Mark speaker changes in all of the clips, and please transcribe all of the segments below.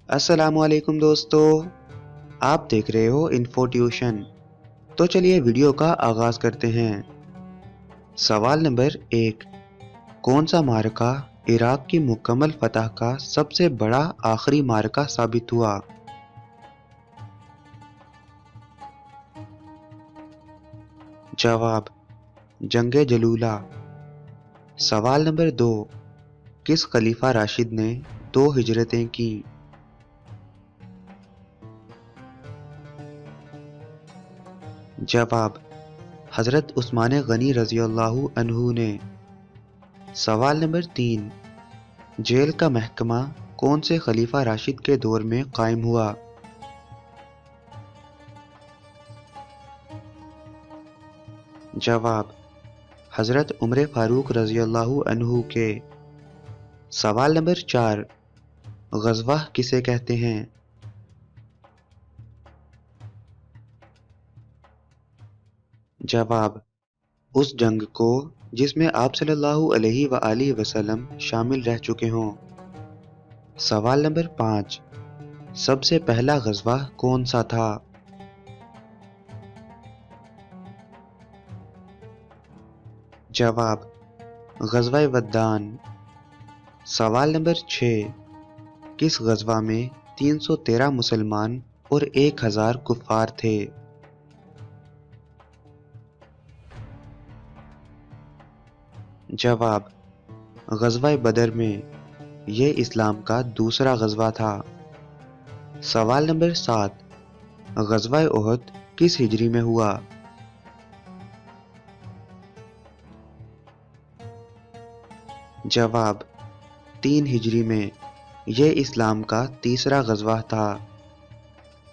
Speaker 1: अस्सलामुअलैकुम दोस्तों, आप देख रहे हो इन्फो ट्यूशन। तो चलिए वीडियो का आगाज करते हैं। सवाल नंबर 1, कौन सा मार्का इराक की मुकम्मल फतह का सबसे बड़ा आखिरी मार्का साबित हुआ? जवाब, जंगे जलूला। सवाल नंबर 2, किस खलीफा राशिद ने 2 हिजरतें की? जवाब, हजरत उस्मान गनी रज़ियल्लाहु अन्हु ने। सवाल नंबर 3, जेल का महकमा कौन से खलीफा राशिद के दौर में कायम हुआ? जवाब, हजरत उमर फारूक रज़ियल्लाहु अन्हु के। सवाल नंबर 4, ग़ज़वा किसे कहते हैं? जवाब, उस जंग को जिसमें आप सल्लल्लाहु अलैहि वसल्लम शामिल रह चुके हों। सवाल नंबर 5, सबसे पहला ग़ज़वा कौन सा था? जवाब, ग़ज़वा वद्दान। सवाल नंबर 6, किस ग़ज़वा में 313 मुसलमान और 1000 कुफ़ार थे? जवाब, ग़ज़वा बदर में। ये इस्लाम का दूसरा ग़ज़वा था। सवाल नंबर 7, ग़ज़वा उहद किस हिजरी में हुआ? जवाब, 3 हिजरी में। यह इस्लाम का तीसरा ग़ज़वा था।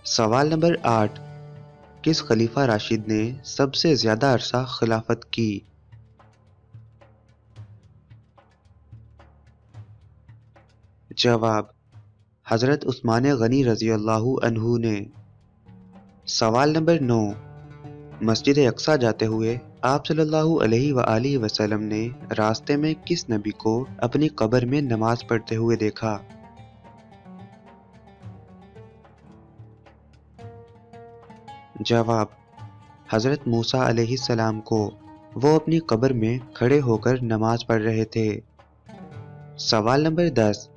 Speaker 1: सवाल नंबर 8, किस खलीफा राशिद ने सबसे ज़्यादा अरसा खिलाफत की? जवाब, हज़रत उस्मान गनी रज़ियल्लाहु अन्हु ने। सवाल नंबर 9, मस्जिद अक्सा जाते हुए आप सल्लल्लाहु अलैहि वसल्लम ने रास्ते में किस नबी को अपनी कब्र में नमाज पढ़ते हुए देखा? जवाब, हज़रत मूसा अलैहिस्सलाम को। वो अपनी कब्र में खड़े होकर नमाज पढ़ रहे थे। सवाल नंबर 10,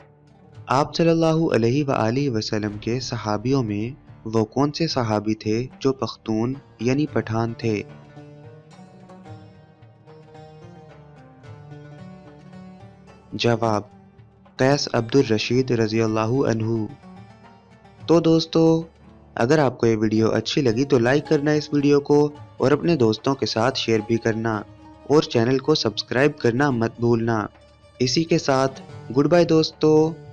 Speaker 1: आप सल्लल्लाहु अलैहि वसल्लम के सहाबियों में वो कौन से सहाबी थे जो पख्तून यानी पठान थे? जवाब, कैस अब्दुल रशीद रज़ियल्लाहु अन्हु। तो दोस्तों, अगर आपको ये वीडियो अच्छी लगी तो लाइक करना इस वीडियो को और अपने दोस्तों के साथ शेयर भी करना और चैनल को सब्सक्राइब करना मत भूलना। इसी के साथ गुड बाय दोस्तों।